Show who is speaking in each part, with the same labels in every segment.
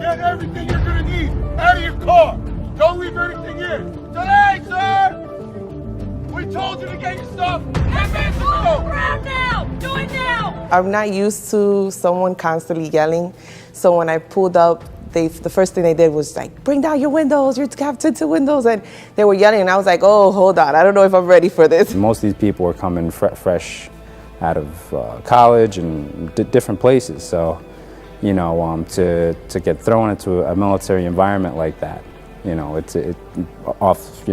Speaker 1: Get everything you're gonna need out of your car. Don't leave anything in. Today, sir! We told you to get your stuff. Get back to the
Speaker 2: ground now! Do it now!
Speaker 3: I'm not used to someone constantly yelling, so when I pulled up, the first thing they did was like, bring down your windows, you have tinted windows, and they were yelling, and I was like, oh, hold on, I don't know if I'm ready for this.
Speaker 4: Most of these people were coming fresh out of college and different places, so, you know, to get thrown into a military environment like that, you know, off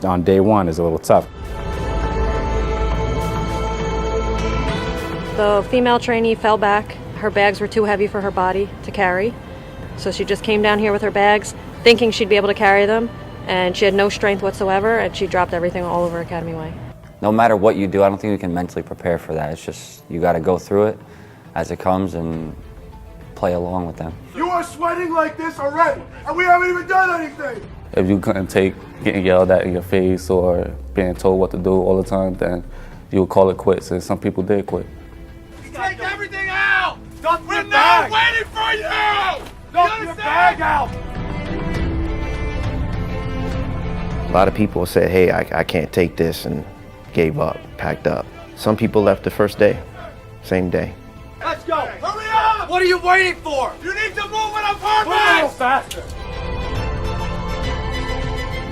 Speaker 4: on day one is a little tough.
Speaker 5: The female trainee fell back. Her bags were too heavy for her body to carry. So she just came down here with her bags, thinking she'd be able to carry them, and she had no strength whatsoever, and she dropped everything all over Academy Way.
Speaker 6: No matter what you do, I don't think you can mentally prepare for that. It's just, you got to go through it as it comes and play along with them.
Speaker 1: You are sweating like this already, and we haven't even done anything.
Speaker 7: If you couldn't take getting yelled at in your face or being told what to do all the time, then you would call it quits, and some people did quit.
Speaker 1: Take everything out! We're not waiting for you! Dump your bag out!
Speaker 8: A lot of people said, hey, I can't take this, and gave up, packed up. Some people left the first day, same day.
Speaker 1: Let's go! Hurry up! What are you waiting for? You need to move on a purpose! Move a little faster!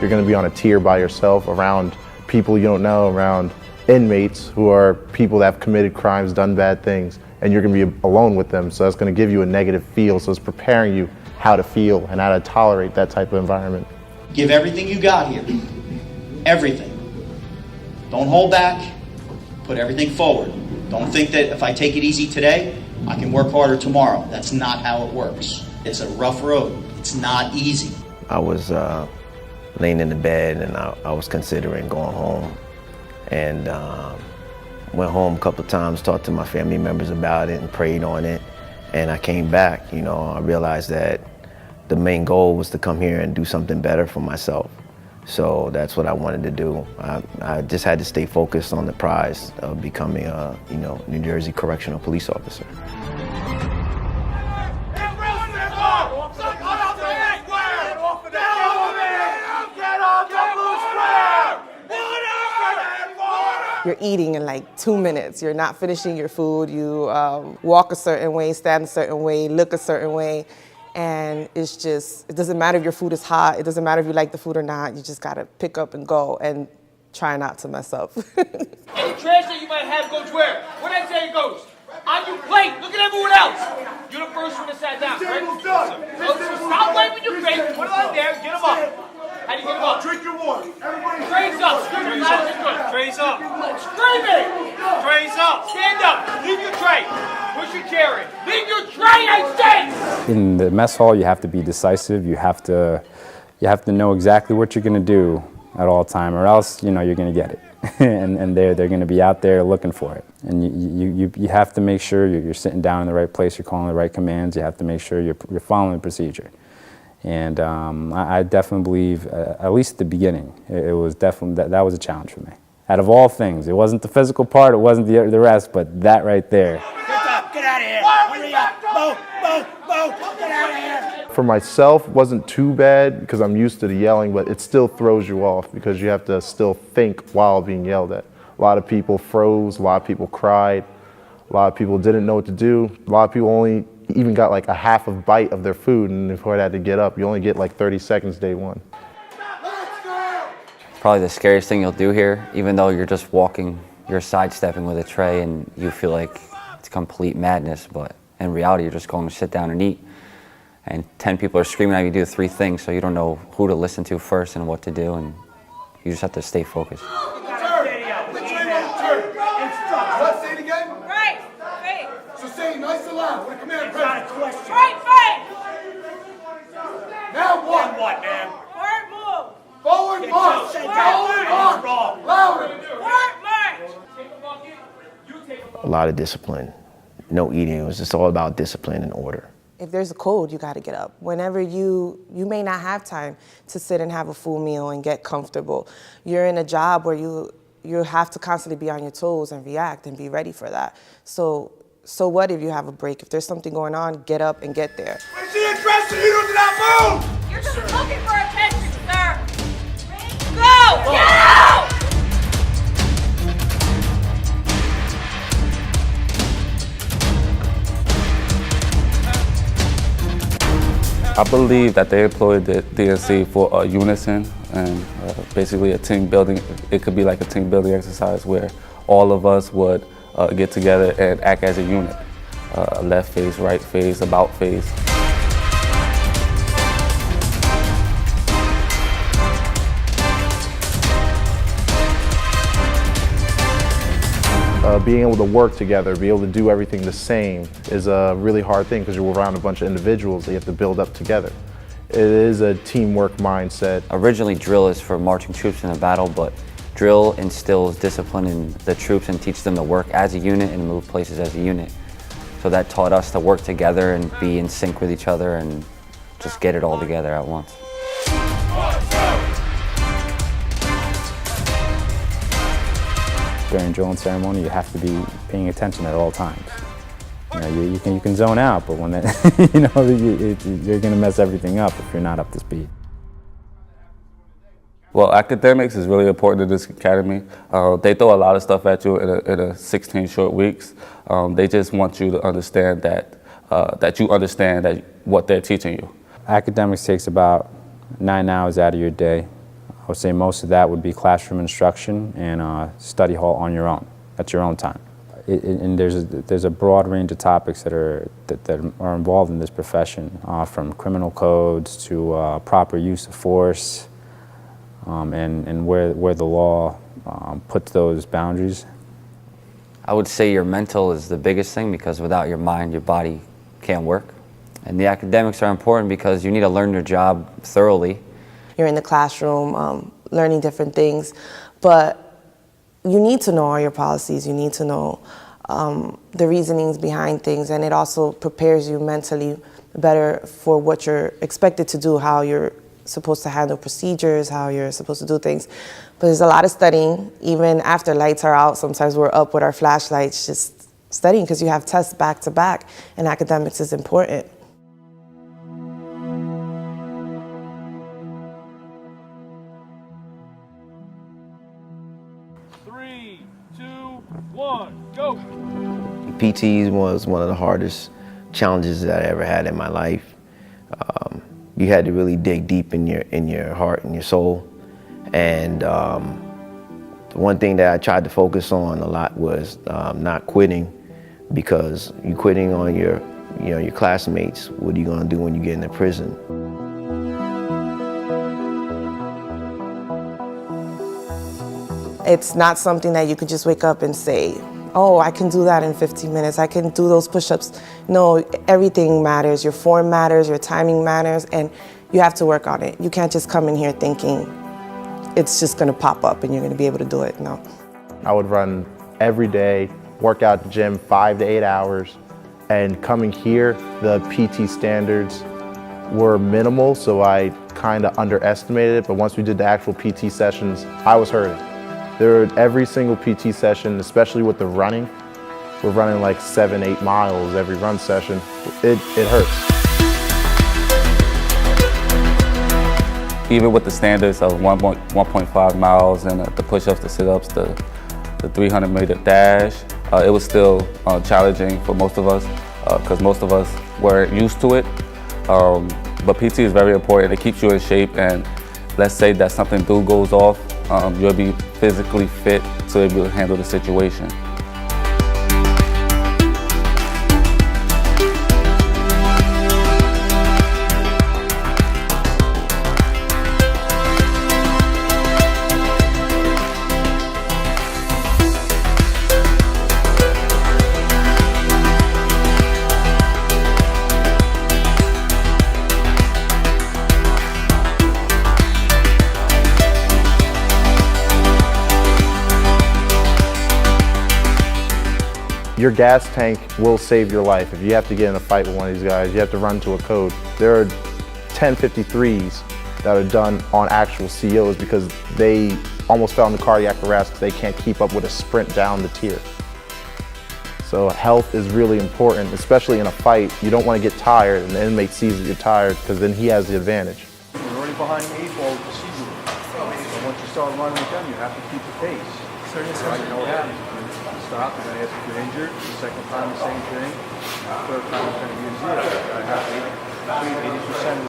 Speaker 9: You're going to be on a tier by yourself around people you don't know, around inmates who are people that have committed crimes, done bad things, and you're going to be alone with them, so that's going to give you a negative feel, so it's preparing you how to feel and how to tolerate that type of environment.
Speaker 10: Give everything you got here. Everything. Don't hold back. Put everything forward. Don't think that if I take it easy today, I can work harder tomorrow. That's not how it works. It's a rough road. It's not easy.
Speaker 8: I was laying in the bed, and I was considering going home. And went home a couple of times, talked to my family members about it and prayed on it. And I came back, you know, I realized that the main goal was to come here and do something better for myself. So that's what I wanted to do. I just had to stay focused on the prize of becoming a, New Jersey correctional police officer.
Speaker 3: You're eating in like 2 minutes. You're not finishing your food. You walk a certain way, stand a certain way, look a certain way. And it's just, it doesn't matter if your food is hot. It doesn't matter if you like the food or not. You just gotta pick up and go and try not to mess up.
Speaker 1: Any trash that you might have goes where? Where did I say it goes? On your plate. Look at everyone else. You're the first one that sat down, right? So stop wiping your face. Put it on there. Get them up. How do you get them up? Drink your water. Trays up. Scream loud and good. Trays up. Scream it. Trays up. Stand up. Leave your tray. Push your chair in. Leave your tray, I say!
Speaker 4: In the mess hall, you have to be decisive. You have to know exactly what you're going to do at all time, or else you're going to get it. and they're going to be out there looking for it. And you have to make sure you're sitting down in the right place. You're calling the right commands. You have to make sure you're following the procedure. And I definitely believe, at least at the beginning, it was definitely that was a challenge for me. Out of all things, it wasn't the physical part, it wasn't the rest, but that right there.
Speaker 1: Get out of here! Hurry up! Move! Get out of here!
Speaker 9: For myself, wasn't too bad because I'm used to the yelling, but it still throws you off because you have to still think while being yelled at. A lot of people froze, a lot of people cried, a lot of people didn't know what to do. A lot of people only even got like a half a bite of their food, and before they had to get up, you only get like 30 seconds day one.
Speaker 6: Probably the scariest thing you'll do here, even though you're just walking, you're sidestepping with a tray and you feel like it's complete madness, but in reality you're just going to sit down and eat. And 10 people are screaming at you to do 3 things, so you don't know who to listen to first and what to do, and you just have to stay focused.
Speaker 1: Now what? What, man? Forward move. Forward march. Forward march. Louder. Forward march. Take a bucket. You take a bucket.
Speaker 8: A lot of discipline, no eating. It was just all about discipline and order.
Speaker 3: If there's a code, you gotta get up. Whenever you may not have time to sit and have a full meal and get comfortable. You're in a job where you have to constantly be on your toes and react and be ready for that. So what if you have a break? If there's something going on, get up and get there.
Speaker 1: Is he addressing you? not move!
Speaker 2: You're just looking for attention, sir. Go! Get out!
Speaker 7: I believe that they employed the DNC for unison and basically a team building. It could be like a team building exercise where all of us would get together and act as a unit. A left face, right face, about face.
Speaker 9: Being able to work together, be able to do everything the same is a really hard thing because you're around a bunch of individuals that you have to build up together. It is a teamwork mindset.
Speaker 6: Originally, drill is for marching troops in a battle, but drill instills discipline in the troops and teaches them to work as a unit and move places as a unit. So that taught us to work together and be in sync with each other and just get it all together at once.
Speaker 4: During drill and ceremony, you have to be paying attention at all times. You know, you can zone out, but when you're going to mess everything up if you're not up to speed.
Speaker 7: Well, academics is really important in this academy. They throw a lot of stuff at you in a 16 short weeks. They just want you to understand that you understand that what they're teaching you.
Speaker 4: Academics takes about 9 hours out of your day. I would say most of that would be classroom instruction and study hall on your own, at your own time. And there's a broad range of topics that are involved in this profession, from criminal codes to proper use of force, and where the law puts those boundaries.
Speaker 6: I would say your mental is the biggest thing because without your mind, your body can't work. And the academics are important because you need to learn your job thoroughly.
Speaker 3: You're in the classroom learning different things, but you need to know all your policies. You need to know the reasonings behind things, and it also prepares you mentally better for what you're expected to do, how you're supposed to handle procedures, how you're supposed to do things. But there's a lot of studying. Even after lights are out, sometimes we're up with our flashlights just studying because you have tests back to back, and academics is important.
Speaker 1: Go!
Speaker 8: PT was one of the hardest challenges that I ever had in my life. You had to really dig deep in your heart and your soul. And the one thing that I tried to focus on a lot was not quitting, because you quitting on your classmates, what are you going to do when you get into prison?
Speaker 3: It's not something that you could just wake up and say, oh, I can do that in 15 minutes, I can do those push-ups. No, everything matters. Your form matters, your timing matters, and you have to work on it. You can't just come in here thinking it's just gonna pop up and you're gonna be able to do it, no.
Speaker 9: I would run every day, work out at the gym 5 to 8 hours, and coming here, the PT standards were minimal, so I kind of underestimated it, but once we did the actual PT sessions, I was hurting. Every single PT session, especially with the running, we're running like 7-8 miles every run session. It hurts.
Speaker 7: Even with the standards of 1.5 miles and the push-ups, the sit-ups, the 300-meter dash, it was still challenging for most of us because most of us weren't used to it. But PT is very important. It keeps you in shape, and let's say that something goes off, you'll be physically fit to be able to handle the situation.
Speaker 9: Your gas tank will save your life. If you have to get in a fight with one of these guys, you have to run to a code. There are 1053s that are done on actual COs because they almost fell into cardiac arrest because they can't keep up with a sprint down the tier. So So health is really important, especially in a fight. You don't want to get tired and the inmate sees that you're tired because then he has the advantage.
Speaker 11: You're already behind the 8 ball procedurally. So once you start running with them, you have to keep the pace. Right? You know what happens. You stop, you're going to ask if you're injured. The second time, the same thing. The third time, it's going to be a 0. I have 80% of